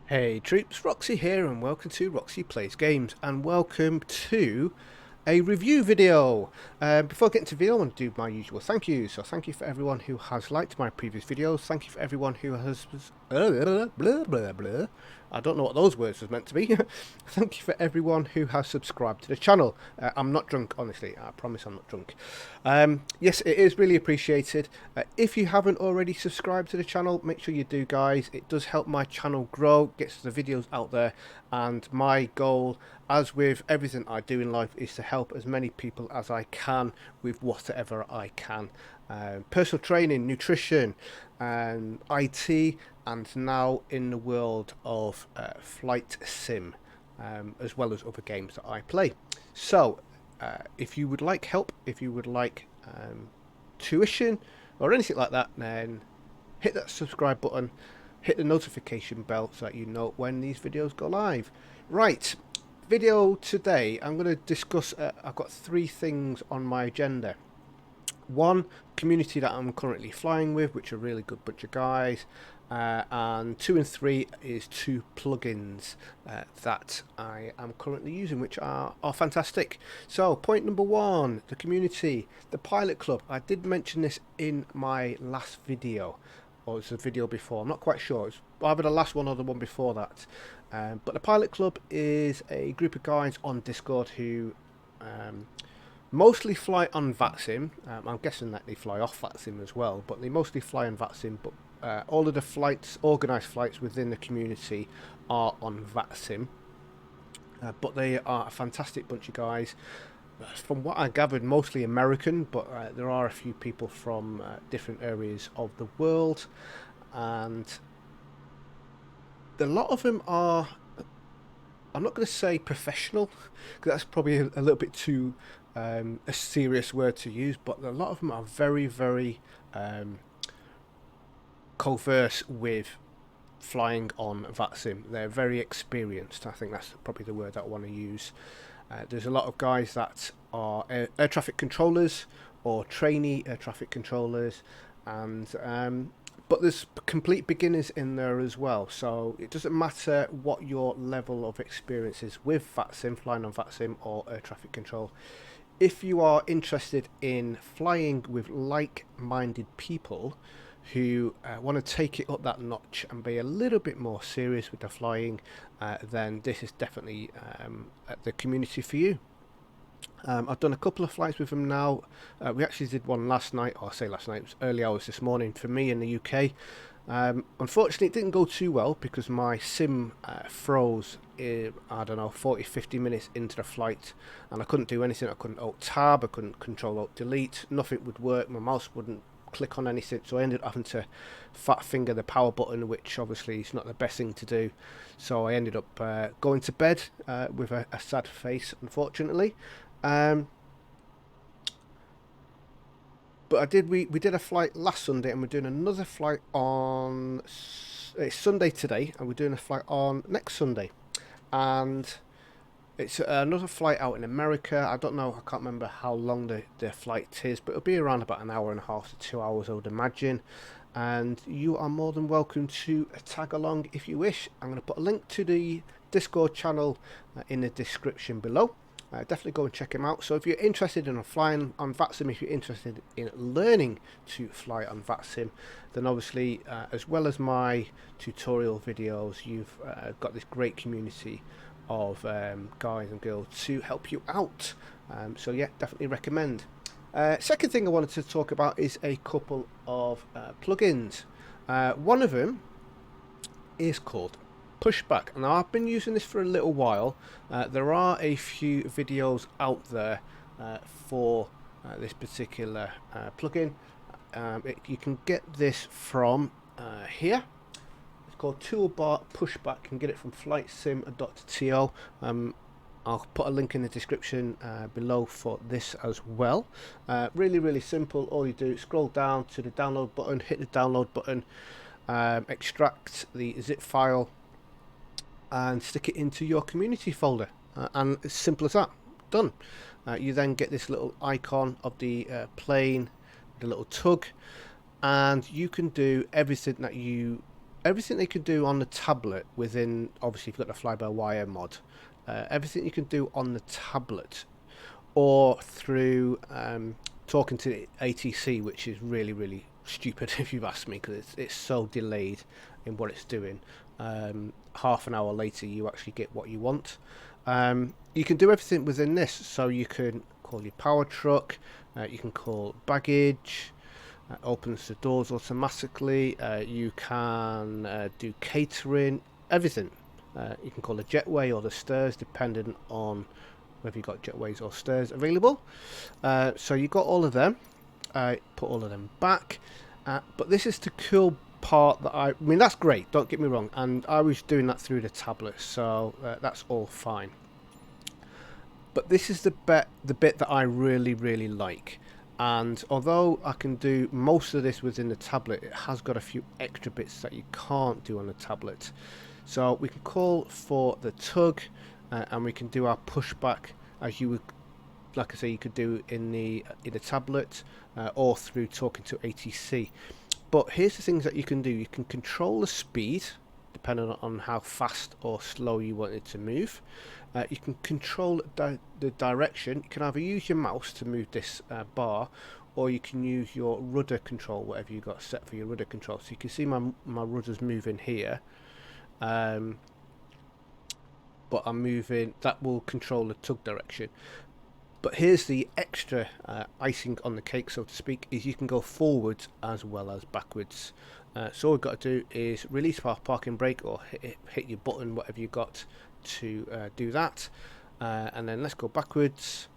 Hey troops, Roxee here and welcome to Roxee Plays Games and welcome to a review video. Before getting to the video, I want to do my usual thank yous. So thank you for everyone who has liked my previous videos. Thank you for everyone who has... blah, blah, blah. I don't know what those words was meant to be. Thank you for everyone who has subscribed to the channel. I'm not drunk, honestly. I promise I'm not drunk. Yes, it is really appreciated. If you haven't already subscribed to the channel, make sure you do, guys. It does help my channel grow, gets the videos out there, and my goal, as with everything I do in life, is to help as many people as I can with whatever I can. Personal training, nutrition, IT, and now in the world of flight sim, as well as other games that I play. So if you would like help, if you would like tuition or anything like that, then hit that subscribe button, hit the notification bell so that you know when these videos go live. Right, video today, I'm going to discuss, I've got three things on my agenda. One, community that I'm currently flying with, which are a really good bunch of guys, and 2 and 3 is 2 plugins that I am currently using, which are fantastic. So point number 1, the community, the pilot club. I did mention this in my last video, or it's a video before, I'm not quite sure, it's either the last one or the one before that. But the pilot club is a group of guys on Discord who mostly fly on Vatsim. I'm guessing that they fly off Vatsim as well, but they mostly fly on Vatsim. But all of the flights, organised flights within the community, are on Vatsim. But they are a fantastic bunch of guys. From what I gathered, mostly American, but there are a few people from different areas of the world, and a lot of them are, I'm not going to say professional, because that's probably a little bit too a serious word to use, but a lot of them are very, very converse with flying on Vatsim. They're very experienced. I think that's probably the word that I want to use. There's a lot of guys that are air traffic controllers or trainee air traffic controllers, and but there's complete beginners in there as well. So it doesn't matter what your level of experience is with Vatsim, flying on Vatsim or air traffic control. If you are interested in flying with like-minded people who want to take it up that notch and be a little bit more serious with the flying, then this is definitely the community for you. I've done a couple of flights with them now. We actually did one last night, or I say last night, it was early hours this morning for me in the UK. Unfortunately, it didn't go too well because my sim froze, I don't know, 40-50 minutes into the flight, and I couldn't do anything. I couldn't Alt-Tab, I couldn't Control-Alt-Delete, nothing would work, my mouse wouldn't click on anything, so I ended up having to fat finger the power button, which obviously is not the best thing to do. So I ended up going to bed with a sad face, unfortunately. But we did a flight last Sunday, and we're doing another flight on it's Sunday today, and we're doing a flight on next Sunday, and it's another flight out in America. I don't know, I can't remember how long the flight is, but it'll be around about an hour and a half to 2 hours, I would imagine. And you are more than welcome to tag along if you wish. I'm going to put a link to the Discord channel in the description below. Definitely go and check him out. So if you're interested in flying on Vatsim, if you're interested in learning to fly on Vatsim, then obviously, as well as my tutorial videos, you've got this great community of guys and girls to help you out. So yeah, definitely recommend. Second thing I wanted to talk about is a couple of plugins. One of them is called Pushback. Now, I've been using this for a little while. There are a few videos out there for this particular plugin. You can get this from here. It's called Toolbar Pushback. You can get it from flightsim.to. I'll put a link in the description below for this as well. Really, really simple. All you do is scroll down to the download button, hit the download button, extract the zip file, and stick it into your community folder, and it's simple as that. Done. You then get this little icon of the plane, the little tug, and you can do everything that you everything they can do on the tablet within, obviously if you've got the fly-by-wire mod, everything you can do on the tablet or through talking to ATC, which is really, really stupid if you've asked me, because it's so delayed in what it's doing. Half an hour later you actually get what you want. You can do everything within this, so you can call your power truck, you can call baggage, opens the doors automatically, you can do catering, everything. You can call the jetway or the stairs depending on whether you've got jetways or stairs available. So you got all of them. Put all of them back, but this is the cool part that I mean, that's great, don't get me wrong, and I was doing that through the tablet, so that's all fine. But this is the bit that I really, really like. And although I can do most of this within the tablet, it has got a few extra bits that you can't do on the tablet. So we can call for the tug, and we can do our pushback as you would, like I say, you could do in the tablet, or through talking to ATC. But here's the things that you can do. You can control the speed depending on how fast or slow you want it to move. You can control the direction. You can either use your mouse to move this bar, or you can use your rudder control, whatever you got set for your rudder control. So you can see my rudder's moving here, but I'm moving, that will control the tug direction. But here's the extra icing on the cake, so to speak, is you can go forwards as well as backwards. So all we've got to do is release our parking brake, or hit your button, whatever you got to do that, and then let's go backwards,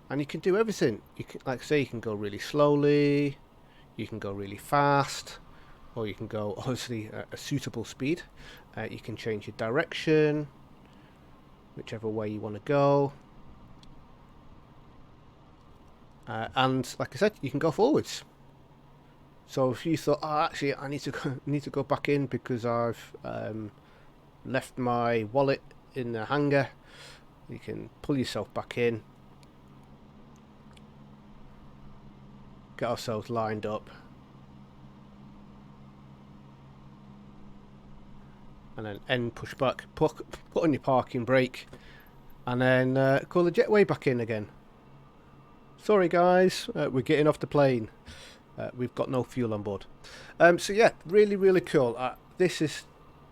and you can do everything. You can, like I say, you can go really slowly, you can go really fast, or you can go obviously a suitable speed. You can change your direction, whichever way you want to go, and like I said, you can go forwards. So if you thought, oh, actually I need to go back in because I've left my wallet in the hangar, you can pull yourself back in, get ourselves lined up, and then end pushback, put on your parking brake, and then call the jetway back in again. Sorry guys, we're getting off the plane. We've got no fuel on board. So yeah, really, really cool. This is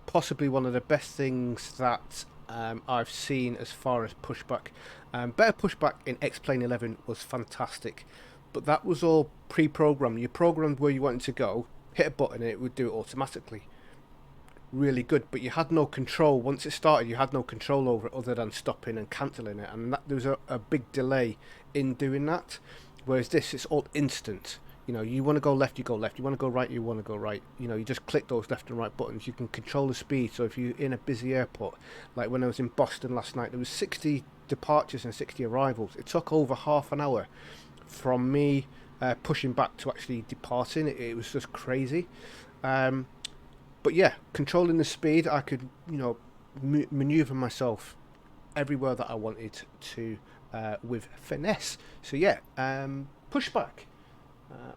possibly one of the best things that I've seen as far as pushback. Better pushback in X-Plane 11 was fantastic, but that was all pre-programmed. You programmed where you wanted to go, hit a button and it would do it automatically. Really good, but you had no control. Once it started, you had no control over it other than stopping and cancelling it, and there was a big delay in doing that. Whereas this, it's all instant. You know, you want to go left, you go left. You want to go right, you want to go right. You know, you just click those left and right buttons. You can control the speed. So if you're in a busy airport, like when I was in Boston last night, there was 60 departures and 60 arrivals. It took over half an hour from me pushing back to actually departing. It was just crazy. But yeah, controlling the speed, I could, you know, maneuver myself everywhere that I wanted to with finesse. So yeah, pushback.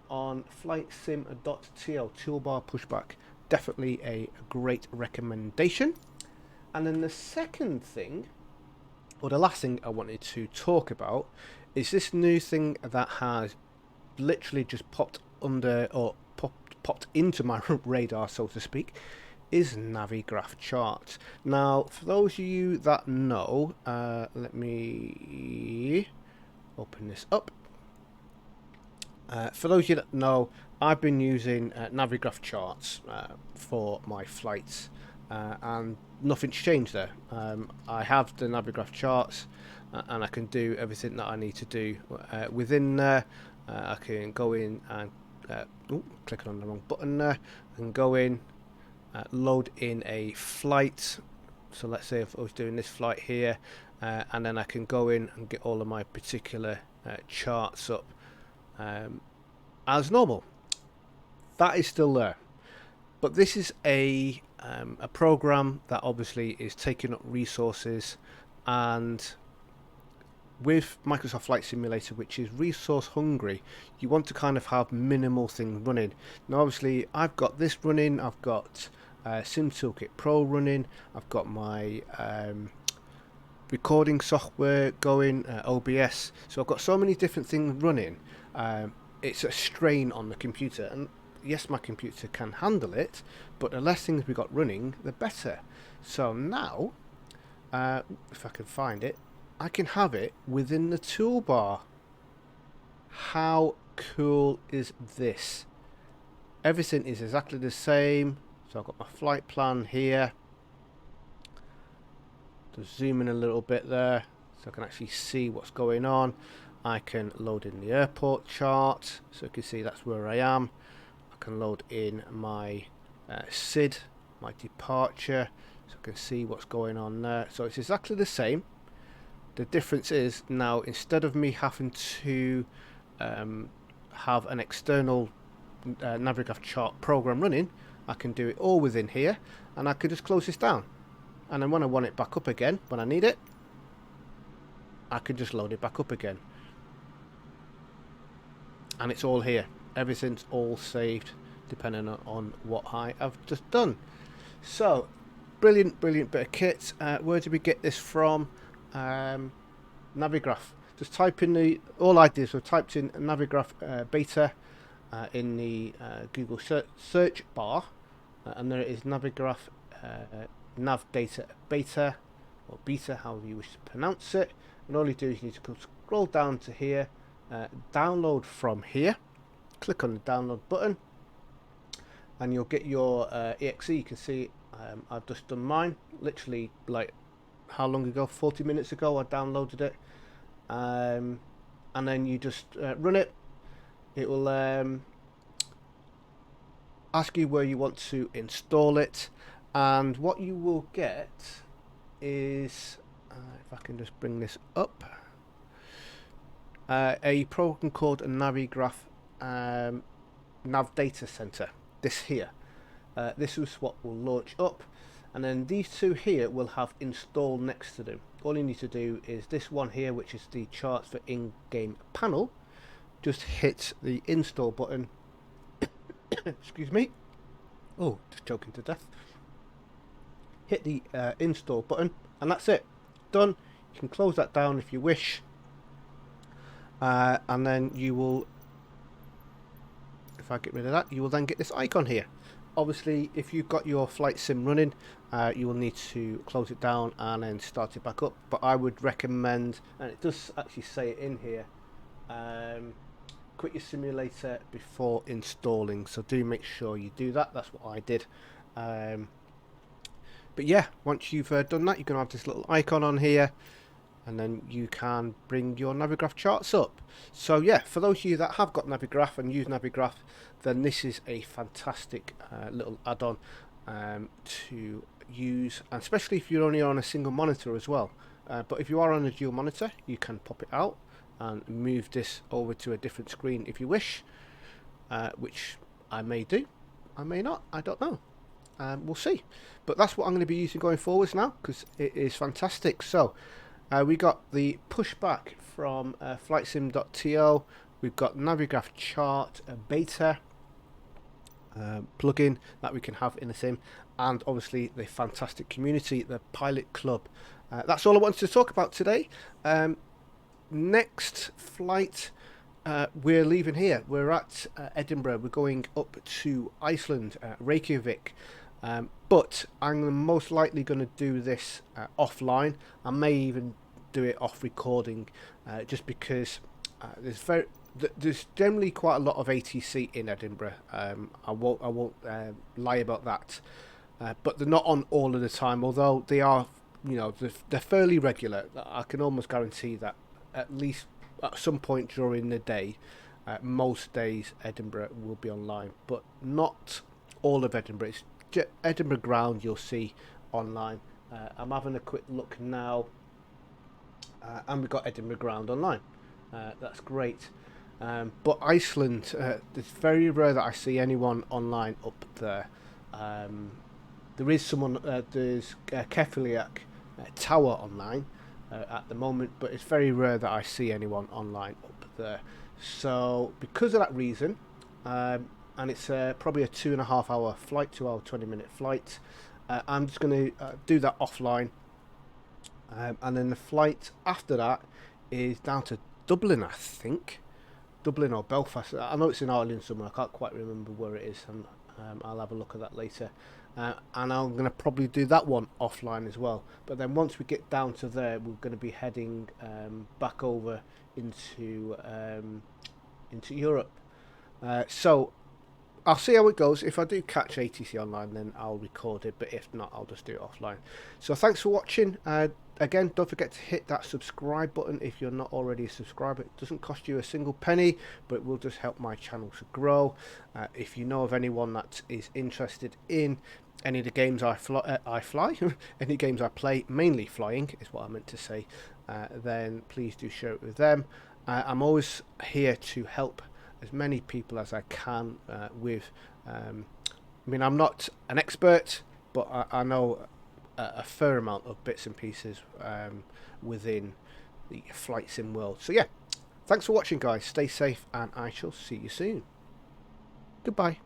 On flightsim.tl, Toolbar Pushback, definitely a great recommendation. And then the second thing, or the last thing I wanted to talk about, is this new thing that has literally just popped under, or popped into my radar, so to speak, is Navigrapht Charts. Now, for those of you that know, let me open this up. For those of you that know, I've been using Navigrapht Charts for my flights, and nothing's changed there. I have the Navigrapht Charts, and I can do everything that I need to do within there. I can go in and clicking on the wrong button there, and go in, load in a flight. So let's say if I was doing this flight here, and then I can go in and get all of my particular charts up as normal. That is still there, but this is a program that obviously is taking up resources, and with Microsoft Flight Simulator, which is resource hungry, you want to kind of have minimal things running. Now obviously I've got this running, I've got Sim Toolkit Pro running. I've got my recording software going, OBS. So I've got so many different things running. It's a strain on the computer, and yes, my computer can handle it, but the less things we got running, the better. So now, if I can find it, I can have it within the toolbar. How cool is this? Everything is exactly the same. So I've got my flight plan here. Just zoom in a little bit there so I can actually see what's going on. I can load in the airport chart so you can see that's where I am. I can load in my SID, my departure, so I can see what's going on there. So it's exactly the same. The difference is now, instead of me having to have an external Navigraft chart program running, I can do it all within here, and I can just close this down. And then when I want it back up again, when I need it, I can just load it back up again. And it's all here. Everything's all saved depending on what I have just done. So, brilliant, brilliant bit of kit. Where did we get this from? Navigraph. Just type in the, all I did was typed in Navigraph beta in the Google search bar, and there it is, Navigraph Nav Data Beta, or Beta, however you wish to pronounce it. And all you do is you need to scroll down to here, download from here, click on the download button, and you'll get your exe. You can see I've just done mine, literally like how long ago, 40 minutes ago I downloaded it, and then you just run it. It will ask you where you want to install it, and what you will get is, if I can just bring this up, a program called a Navigraph Nav Data Center. This here, this is what will launch up, and then these two here will have install next to them. All you need to do is this one here, which is the charts for in-game panel. Just hit the install button. Excuse me. Oh, just choking to death. Hit the install button, and that's it. Done. You can close that down if you wish, and then you will, if I get rid of that, you will then get this icon here. Obviously, if you've got your flight sim running, you will need to close it down and then start it back up. But I would recommend, and it does actually say it in here, quit your simulator before installing. So do make sure you do that. That's what I did. But yeah, once you've done that, you're going to have this little icon on here, and then you can bring your Navigraph charts up. So yeah, for those of you that have got Navigraph and use Navigraph, then this is a fantastic little add-on to use, and especially if you're only on a single monitor as well. But if you are on a dual monitor, you can pop it out and move this over to a different screen if you wish, which I may do, I may not, I don't know. We'll see. But that's what I'm going to be using going forwards now, because it is fantastic. So we got the pushback from flightsim.to. We've got Navigraph Chart beta plugin that we can have in the sim, and obviously the fantastic community, the Pilot Club. That's all I wanted to talk about today. Next flight, we're leaving here. We're at Edinburgh. We're going up to Iceland, Reykjavik. But I'm most likely going to do this offline. I may even do it off recording, just because there's generally quite a lot of ATC in Edinburgh. I won't lie about that. But they're not on all of the time, although they are, you know, they're fairly regular. I can almost guarantee that at least at some point during the day, most days Edinburgh will be online, but not all of Edinburgh. It's Edinburgh ground you'll see online. I'm having a quick look now, and we've got Edinburgh ground online. That's great. But Iceland, it's very rare that I see anyone online up there. There is someone, there's Kefiliak Tower online at the moment, but it's very rare that I see anyone online up there. So because of that reason, and it's probably a 2.5 hour flight, 2 hour 20-minute flight. I'm just going to do that offline, and then the flight after that is down to Dublin, I think. Dublin or Belfast. I know it's in Ireland somewhere. I can't quite remember where it is, and I'll have a look at that later. And I'm going to probably do that one offline as well. But then once we get down to there, we're going to be heading back over into Europe. So I'll see how it goes. If I do catch ATC online, then I'll record it, but if not, I'll just do it offline. So thanks for watching. Again, don't forget to hit that subscribe button if you're not already a subscriber. It doesn't cost you a single penny, but it will just help my channel to grow. If you know of anyone that is interested in any of the games I fly, any games I play, mainly flying is what I meant to say, then please do share it with them. I'm always here to help as many people as I can with. I mean, I'm not an expert, but I know a fair amount of bits and pieces within the flight sim world. So yeah, thanks for watching, guys. Stay safe, and I shall see you soon. Goodbye.